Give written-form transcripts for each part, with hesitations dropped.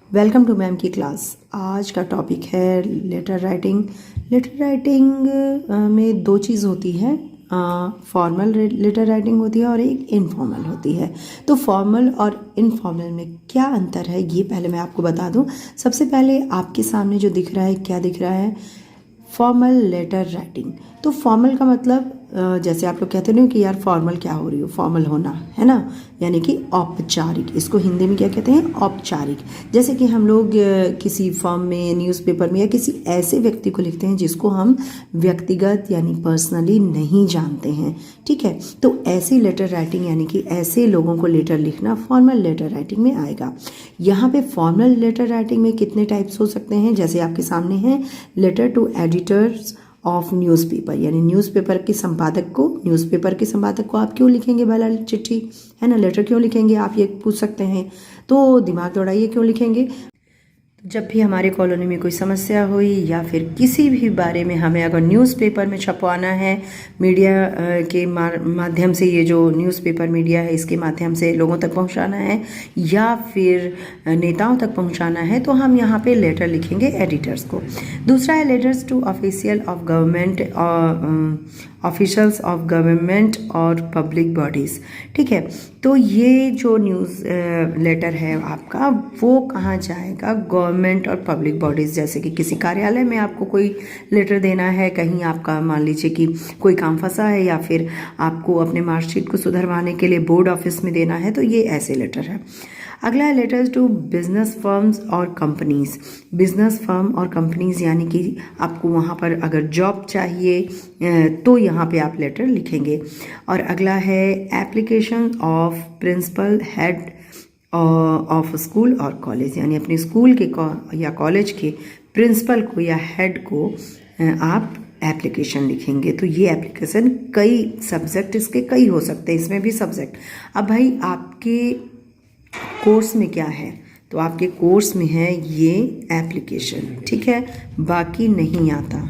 Welcome to ma'am की class. आज का टॉपिक है लेटर राइटिंग। लेटर राइटिंग में दो चीज़ होती है, फॉर्मल लेटर राइटिंग होती है और एक इनफॉर्मल होती है। तो फॉर्मल और इनफॉर्मल में क्या अंतर है ये पहले मैं आपको बता दूं। सबसे पहले आपके सामने जो दिख रहा है, क्या दिख रहा है? Formal letter writing. तो फॉर्मल का मतलब जैसे आप लोग कहते हो कि यार फॉर्मल क्या हो रही हो, फॉर्मल होना है ना, यानी कि औपचारिक। इसको हिंदी में क्या कहते हैं? औपचारिक। जैसे कि हम लोग किसी फॉर्म में, न्यूज़पेपर में या किसी ऐसे व्यक्ति को लिखते हैं जिसको हम व्यक्तिगत यानी पर्सनली नहीं जानते हैं, ठीक है। तो ऐसी लेटर राइटिंग यानी कि ऐसे लोगों को लेटर लिखना फॉर्मल लेटर राइटिंग में आएगा। यहाँ पे फॉर्मल लेटर राइटिंग में कितने टाइप्स हो सकते हैं? जैसे आपके सामने है, letter to editors of newspaper, यानी न्यूज़पेपर के संपादक को आप क्यों लिखेंगे भला चिट्ठी, है ना, लेटर क्यों लिखेंगे, आप ये पूछ सकते हैं। तो दिमाग दौड़ाइए, क्यों लिखेंगे? जब भी हमारे कॉलोनी में कोई समस्या हुई या फिर किसी भी बारे में हमें अगर न्यूज़पेपर में छपवाना है, मीडिया के माध्यम से, ये जो न्यूज़पेपर मीडिया है इसके माध्यम से लोगों तक पहुंचाना है या फिर नेताओं तक पहुंचाना है, तो हम यहाँ पे लेटर लिखेंगे एडिटर्स को। दूसरा है letters to official of government, officials of government और पब्लिक बॉडीज़, ठीक है। तो ये जो न्यूज़ लेटर है आपका, वो कहाँ जाएगा? गवर्नमेंट और पब्लिक बॉडीज़। जैसे कि किसी कार्यालय में आपको कोई लेटर देना है, कहीं आपका मान लीजिए कि कोई काम फंसा है या फिर आपको अपने मार्कशीट को सुधरवाने के लिए बोर्ड ऑफिस में देना है, तो ये ऐसे लेटर है। अगला है लेटर्स टू बिजनेस फर्म्स और कंपनीज। बिजनेस फर्म और कंपनीज यानी कि आपको वहाँ पर अगर जॉब चाहिए तो यहाँ पे आप लेटर लिखेंगे। और अगला है application of principal head of school और कॉलेज, यानी अपने स्कूल के या कॉलेज के प्रिंसिपल को या हेड को आप एप्लीकेशन लिखेंगे। तो ये एप्लीकेशन कई सब्जेक्ट, इसके कई हो सकते हैं, इसमें भी सब्जेक्ट। अब भाई आपके कोर्स में क्या है? तो आपके कोर्स में है ये एप्लीकेशन, ठीक है, बाकी नहीं आता।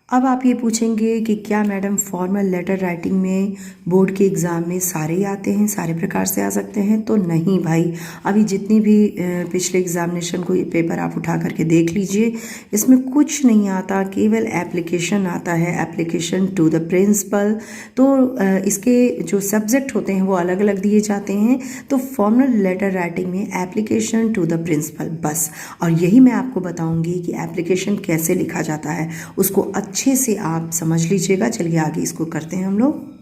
अब आप ये पूछेंगे कि क्या मैडम फॉर्मल लेटर राइटिंग में बोर्ड के एग्ज़ाम में सारे आते हैं, सारे प्रकार से आ सकते हैं? तो नहीं भाई, अभी जितनी भी पिछले एग्जामिनेशन को ये पेपर आप उठा करके देख लीजिए, इसमें कुछ नहीं आता, केवल एप्लीकेशन आता है, एप्लीकेशन टू द प्रिंसिपल। तो इसके जो सब्जेक्ट होते हैं वो अलग अलग दिए जाते हैं। तो फॉर्मल लेटर राइटिंग में एप्लीकेशन टू द प्रिंसिपल बस। और यही मैं आपको बताऊंगी कि एप्लीकेशन कैसे लिखा जाता है, उसको अच्छे से आप समझ लीजिएगा। चलिए आगे इसको करते हैं हम लोग।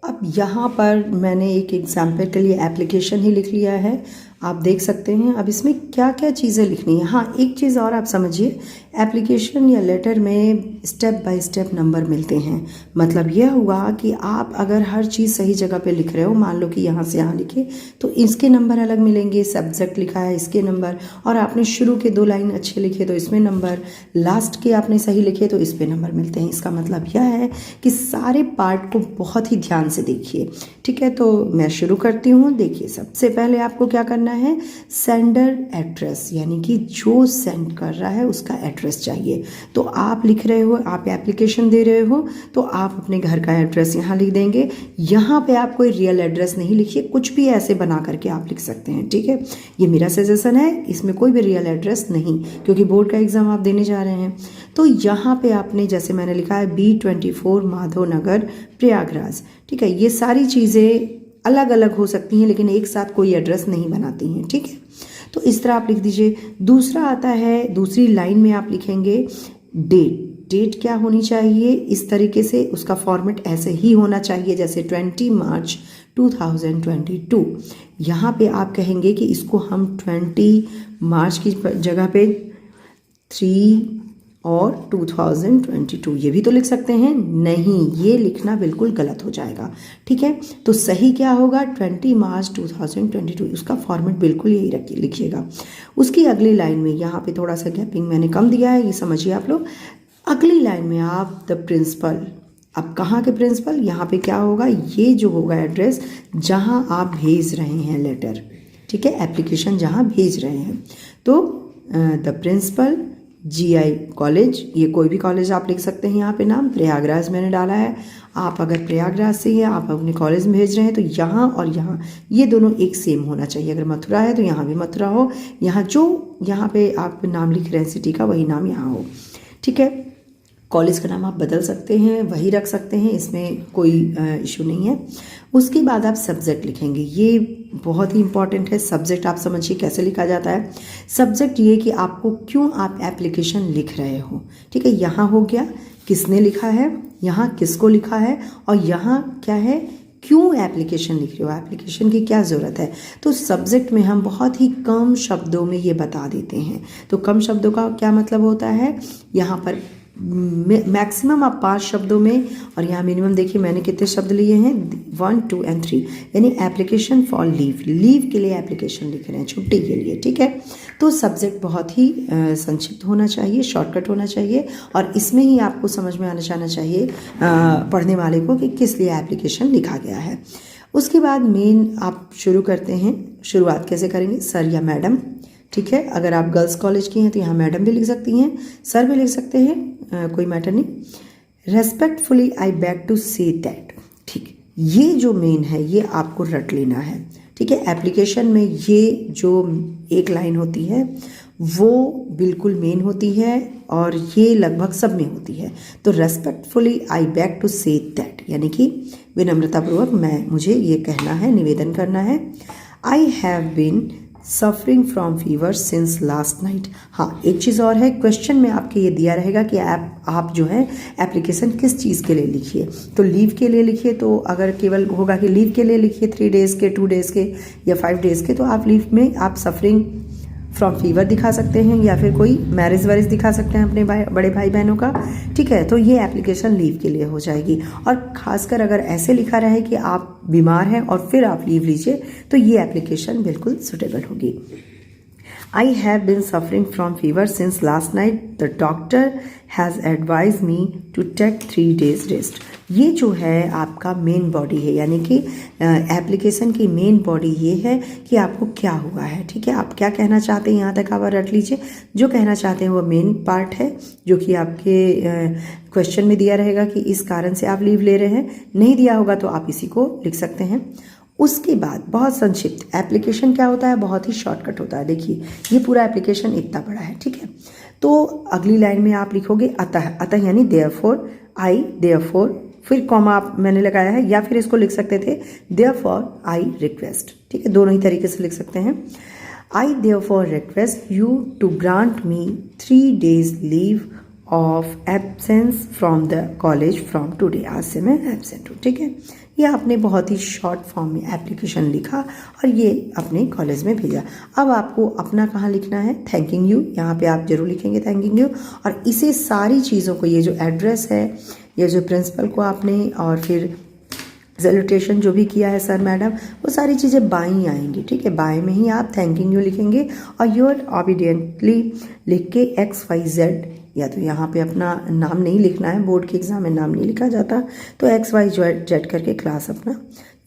अब यहाँ पर मैंने एक एग्जाम्पल के लिए एप्लीकेशन ही लिख लिया है, आप देख सकते हैं। अब इसमें क्या क्या चीज़ें लिखनी है। हाँ, एक चीज़ और आप समझिए, एप्लीकेशन या लेटर में स्टेप बाय स्टेप नंबर मिलते हैं। मतलब यह हुआ कि आप अगर हर चीज़ सही जगह पे लिख रहे हो, मान लो कि यहाँ से यहाँ लिखे तो इसके नंबर अलग मिलेंगे, सब्जेक्ट लिखा है इसके नंबर, और आपने शुरू के 2 लाइन अच्छे लिखे तो इसमें नंबर, लास्ट के आपने सही लिखे तो इस पे नंबर मिलते हैं। इसका मतलब यह है कि सारे पार्ट को बहुत ही ध्यान से देखिए, ठीक है। तो मैं शुरू करती हूँ। देखिए, सबसे पहले आपको क्या करना है, सेंडर एड्रेस, यानी कि जो सेंड कर रहा है उसका एड्रेस चाहिए। तो आप लिख रहे हो, आप एप्लीकेशन दे रहे हो, तो आप अपने घर का एड्रेस यहाँ लिख देंगे। यहाँ पे आप कोई रियल एड्रेस नहीं लिखिए, कुछ भी ऐसे बना करके आप लिख सकते हैं, ठीक है। ये मेरा सजेशन है, इसमें कोई भी रियल एड्रेस नहीं, क्योंकि बोर्ड का एग्जाम आप देने जा रहे हैं। तो यहाँ पे आपने, जैसे मैंने लिखा है B24 माधव नगर प्रयागराज, ठीक है। ये सारी चीज़ें अलग अलग हो सकती हैं लेकिन एक साथ कोई एड्रेस नहीं बनाती हैं, ठीक है। तो इस तरह आप लिख दीजिए। दूसरा आता है, दूसरी लाइन में आप लिखेंगे डेट। डेट क्या होनी चाहिए? इस तरीके से उसका फॉर्मेट ऐसे ही होना चाहिए जैसे 20 मार्च 2022। यहाँ पे आप कहेंगे कि इसको हम 20 मार्च की जगह पे 3 और 2022 ये भी तो लिख सकते हैं। नहीं, ये लिखना बिल्कुल गलत हो जाएगा, ठीक है। तो सही क्या होगा? 20 मार्च 2022, उसका फॉर्मेट बिल्कुल यही लिखिएगा। उसकी अगली लाइन में यहाँ पे थोड़ा सा गैपिंग मैंने कम दिया है, ये समझिए आप लोग। अगली लाइन में आप द प्रिंसिपल, अब कहाँ के प्रिंसिपल? यहाँ पे क्या होगा, ये जो होगा एड्रेस जहाँ आप भेज रहे हैं लेटर, ठीक है, एप्लीकेशन जहाँ भेज रहे हैं। तो द प्रिंसिपल GI कॉलेज, ये कोई भी कॉलेज आप लिख सकते हैं यहाँ पे नाम। प्रयागराज मैंने डाला है, आप अगर प्रयागराज से हैं, आप अपने कॉलेज में भेज रहे हैं तो यहाँ और यहाँ ये दोनों एक सेम होना चाहिए। अगर मथुरा है तो यहाँ भी मथुरा हो, यहाँ पे आप नाम लिख रहे हैं सिटी का वही नाम यहाँ हो, ठीक है। कॉलेज का नाम आप बदल सकते हैं, वही रख सकते हैं, इसमें कोई इशू नहीं है। उसके बाद आप सब्जेक्ट लिखेंगे, ये बहुत ही इंपॉर्टेंट है। सब्जेक्ट आप समझिए कैसे लिखा जाता है। सब्जेक्ट ये कि आपको क्यों आप एप्लीकेशन लिख रहे हो, ठीक है। यहाँ हो गया किसने लिखा है, यहाँ किसको लिखा है, और यहाँ क्या है, क्यों एप्लीकेशन लिख रहे हो, एप्लीकेशन की क्या ज़रूरत है। तो सब्जेक्ट में हम बहुत ही कम शब्दों में ये बता देते हैं। तो कम शब्दों का क्या मतलब होता है, यहाँ पर मैक्सिमम आप 5 शब्दों में, और यहाँ मिनिमम देखिए मैंने कितने शब्द लिए हैं, 1, 2 और 3, यानी एप्लीकेशन फॉर लीव के लिए एप्लीकेशन लिख रहे हैं, छुट्टी के लिए, ठीक है। तो सब्जेक्ट बहुत ही संक्षिप्त होना चाहिए, शॉर्टकट होना चाहिए, और इसमें ही आपको समझ में आना जाना चाहिए पढ़ने वाले को कि किस लिए एप्लीकेशन लिखा गया है। उसके बाद मेन आप शुरू करते हैं। शुरुआत कैसे करेंगे, सर या मैडम, ठीक है। अगर आप गर्ल्स कॉलेज की हैं तो यहाँ मैडम भी लिख सकती हैं, सर भी लिख सकते हैं, कोई मैटर नहीं। Respectfully I beg to say that, ठीक, ये जो मेन है ये आपको रट लेना है, ठीक है। एप्लीकेशन में ये जो एक लाइन होती है वो बिल्कुल मेन होती है, और ये लगभग सब में होती है। तो respectfully I beg to say that, यानी कि विनम्रतापूर्वक मुझे ये कहना है, निवेदन करना है। I have been suffering from fever since last night. हाँ, एक चीज़ और है, क्वेश्चन में आपके ये दिया रहेगा कि आप जो है एप्लीकेशन किस चीज़ के लिए लिखिए। तो लीव के लिए लिखिए, तो अगर केवल होगा कि लीव के लिए लिखिए 3 डेज़ के, 2 डेज़ के या 5 डेज़ के, तो आप लीव में आप सफरिंग फ्रॉम फीवर दिखा सकते हैं, या फिर कोई मैरिज वैरिज दिखा सकते हैं अपने बड़े भाई बहनों का, ठीक है। तो ये एप्लीकेशन लीव के लिए हो जाएगी। और ख़ासकर अगर ऐसे लिखा रहे कि आप बीमार हैं और फिर आप लीव लीजिए, तो ये एप्लीकेशन बिल्कुल सुटेबल होगी। I have been suffering from fever since last night. The doctor has advised me to take 3 days rest. ये जो है आपका मेन बॉडी है, यानी कि एप्लीकेशन की मेन बॉडी ये है कि आपको क्या हुआ है, ठीक है। आप क्या कहना चाहते हैं यहाँ तक आप रट लीजिए। जो कहना चाहते हैं वो मेन पार्ट है, जो कि आपके क्वेश्चन में दिया रहेगा कि इस कारण से आप लीव ले रहे हैं। नहीं दिया होगा तो आप इसी को लिख सकते हैं। उसके बाद बहुत संक्षिप्त एप्लीकेशन क्या होता है, बहुत ही शॉर्टकट होता है। देखिए ये पूरा एप्लीकेशन इतना बड़ा है, ठीक है। तो अगली लाइन में आप लिखोगे अतः यानी देयरफॉर, आई देयरफॉर, फिर कॉमा मैंने लगाया है, या फिर इसको लिख सकते थे देयरफॉर आई रिक्वेस्ट, ठीक है। दोनों ही तरीके से लिख सकते हैं। I therefore request you to grant me 3 days leave of absence from the college from today. आज से मैं एब्सेंट हूँ, ठीक है। ये आपने बहुत ही शॉर्ट फॉर्म में एप्लीकेशन लिखा और ये अपने कॉलेज में भेजा। अब आपको अपना कहाँ लिखना है, थैंकिंग यू, यहाँ पे आप जरूर लिखेंगे थैंकिंग यू। और इसे सारी चीज़ों को, ये जो एड्रेस है, ये जो प्रिंसिपल को आपने, और फिर सैल्यूटेशन जो भी किया है सर मैडम, वो सारी चीज़ें बाएं आएंगी, ठीक है। बाएं में ही आप थैंकिंग यू लिखेंगे, और योर ऑबिडियंटली लिख के XYZ, या तो यहाँ पे अपना नाम नहीं लिखना है, बोर्ड के एग्ज़ाम में नाम नहीं लिखा जाता, तो XYZ करके क्लास अपना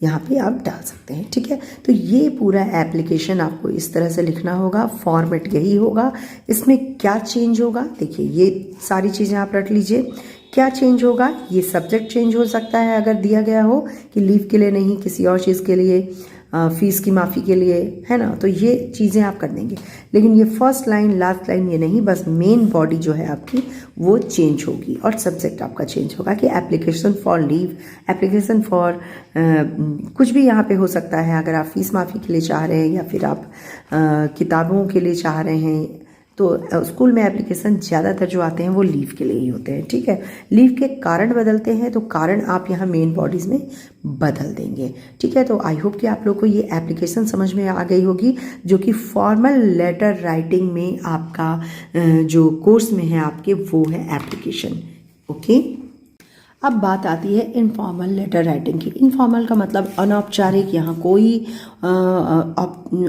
यहाँ पे आप डाल सकते हैं, ठीक है। तो ये पूरा एप्लीकेशन आपको इस तरह से लिखना होगा, फॉर्मेट यही होगा। इसमें क्या चेंज होगा, देखिए ये सारी चीज़ें आप रट लीजिए। क्या चेंज होगा, ये सब्जेक्ट चेंज हो सकता है अगर दिया गया हो कि लीव के लिए नहीं, किसी और चीज़ के लिए, फीस की माफ़ी के लिए, है ना। तो ये चीज़ें आप कर देंगे, लेकिन ये फर्स्ट लाइन लास्ट लाइन ये नहीं, बस मेन बॉडी जो है आपकी वो चेंज होगी, और सब्जेक्ट आपका चेंज होगा कि application for leave, application for कुछ भी यहाँ पे हो सकता है। अगर आप फीस माफ़ी के लिए चाह रहे हैं, या फिर आप किताबों के लिए चाह रहे हैं, तो स्कूल में एप्लीकेशन ज़्यादातर जो आते हैं वो लीव के लिए ही होते हैं, ठीक है। लीव के कारण बदलते हैं, तो कारण आप यहाँ मेन बॉडीज़ में बदल देंगे, ठीक है। तो आई होप कि आप लोग को ये एप्लीकेशन समझ में आ गई होगी, जो कि फॉर्मल लेटर राइटिंग में आपका जो कोर्स में है आपके, वो है एप्लीकेशन, ओके। अब बात आती है इनफॉर्मल लेटर राइटिंग की। इनफॉर्मल का मतलब अनौपचारिक, यहाँ कोई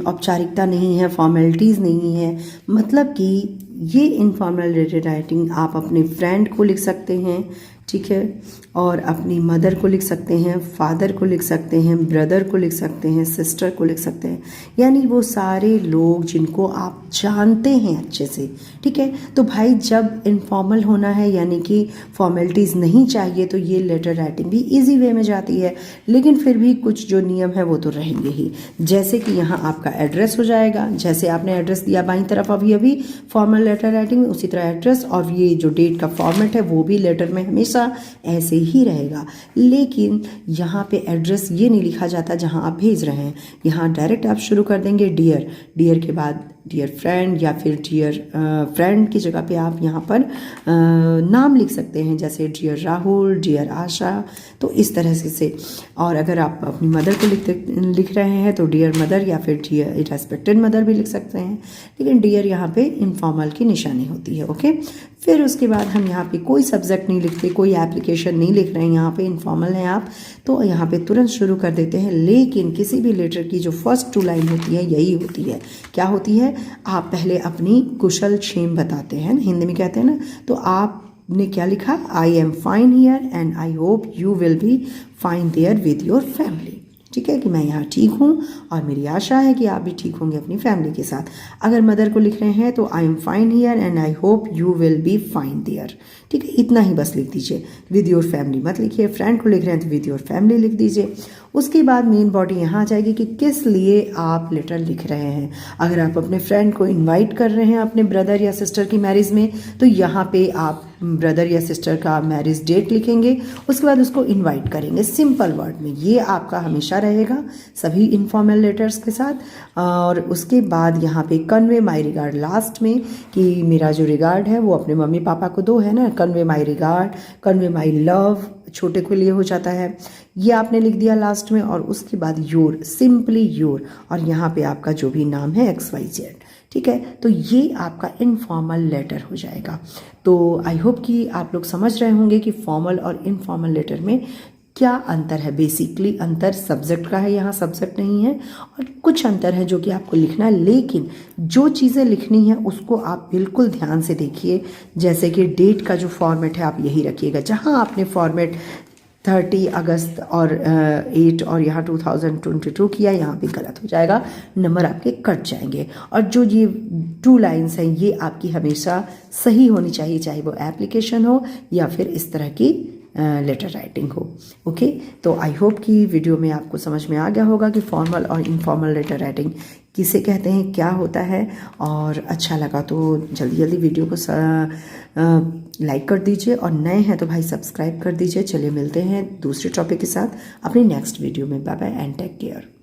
औपचारिकता नहीं है, फॉर्मेलिटीज़ नहीं है। मतलब कि ये इनफॉर्मल लेटर राइटिंग आप अपने फ्रेंड को लिख सकते हैं, ठीक है। और अपनी मदर को लिख सकते हैं, फादर को लिख सकते हैं, ब्रदर को लिख सकते हैं, सिस्टर को लिख सकते हैं, यानी वो सारे लोग जिनको आप जानते हैं अच्छे से, ठीक है। तो भाई जब इनफॉर्मल होना है यानी कि फॉर्मेलिटीज़ नहीं चाहिए तो ये लेटर राइटिंग भी इजी वे में जाती है, लेकिन फिर भी कुछ जो नियम है वो तो रहेंगे ही। जैसे कि यहाँ आपका एड्रेस हो जाएगा, जैसे आपने एड्रेस दिया बाईं तरफ अभी फॉर्मल लेटर राइटिंग में, उसी तरह एड्रेस, और ये जो डेट का फॉर्मेट है वो भी लेटर में हमेशा ऐसे ही रहेगा। लेकिन यहाँ पे एड्रेस ये नहीं लिखा जाता जहाँ आप भेज रहे हैं, यहाँ डायरेक्ट आप शुरू कर देंगे डियर, डियर के बाद डियर फ्रेंड, या फिर डियर फ्रेंड की जगह पे आप यहाँ पर नाम लिख सकते हैं, जैसे डियर राहुल, डियर आशा, तो इस तरह से। और अगर आप अपनी मदर को लिख रहे हैं तो डियर मदर या फिर डियर रेस्पेक्टेड मदर भी लिख सकते हैं, लेकिन डियर यहाँ पे इनफॉर्मल की निशानी होती है। ओके, फिर उसके बाद हम यहाँ पे कोई सब्जेक्ट नहीं लिखते, कोई एप्लीकेशन नहीं लिख रहे हैं, यहाँ पे इनफॉर्मल है आप तो यहाँ पे तुरंत शुरू कर देते हैं। लेकिन किसी भी लेटर की जो फर्स्ट 2 लाइन होती है यही होती है, क्या होती है, आप पहले अपनी कुशल क्षेम बताते हैं, हिंदी में कहते हैं ना, तो आपने क्या लिखा, I am fine here and I hope you will be fine there with your family, ठीक है, कि मैं यहाँ ठीक हूँ और मेरी आशा है कि आप भी ठीक होंगे अपनी फैमिली के साथ। अगर मदर को लिख रहे हैं तो I am fine here and I hope you will be fine there, ठीक है, इतना ही बस लिख दीजिए, विद योर फैमिली मत लिखिए। फ्रेंड को लिख रहे हैं तो विद योर फैमिली लिख दीजिए। उसके बाद मेन बॉडी यहाँ आ जाएगी कि किस लिए आप लेटर लिख रहे हैं। अगर आप अपने फ्रेंड को इनवाइट कर रहे हैं अपने ब्रदर या सिस्टर की मैरिज में तो यहाँ पे आप ब्रदर या सिस्टर का मैरिज डेट लिखेंगे, उसके बाद उसको इनवाइट करेंगे सिंपल वर्ड में। ये आपका हमेशा रहेगा सभी इनफॉर्मल लेटर्स के साथ। और उसके बाद यहाँ पे कन्वे माई रिगार्ड लास्ट में, कि मेरा जो रिगार्ड है वो अपने मम्मी पापा को दो, है ना, convey my regard, convey my love छोटे के लिए हो जाता है, ये आपने लिख दिया लास्ट में। और उसके बाद योर, सिंपली योर, और यहाँ पे आपका जो भी नाम है XYZ, ठीक है, तो ये आपका इनफॉर्मल लेटर हो जाएगा। तो आई होप कि आप लोग समझ रहे होंगे कि फॉर्मल और इनफॉर्मल लेटर में क्या अंतर है। बेसिकली अंतर सब्जेक्ट का है, यहाँ सब्जेक्ट नहीं है, और कुछ अंतर है जो कि आपको लिखना है, लेकिन जो चीज़ें लिखनी है उसको आप बिल्कुल ध्यान से देखिए। जैसे कि डेट का जो फॉर्मेट है आप यही रखिएगा, जहाँ आपने फॉर्मेट 30 अगस्त और 8 और यहाँ 2022 किया, यहाँ पे गलत हो जाएगा, नंबर आपके कट जाएंगे। और जो ये 2 लाइन्स हैं ये आपकी हमेशा सही होनी चाहिए, चाहे वो एप्लीकेशन हो या फिर इस तरह की लेटर राइटिंग हो। ओके, तो आई होप कि वीडियो में आपको समझ में आ गया होगा कि फॉर्मल और इनफॉर्मल लेटर राइटिंग किसे कहते हैं, क्या होता है। और अच्छा लगा तो जल्दी जल्दी वीडियो को लाइक कर दीजिए, और नए हैं तो भाई सब्सक्राइब कर दीजिए। चलिए मिलते हैं दूसरे टॉपिक के साथ अपनी नेक्स्ट वीडियो में। Bye bye and take care.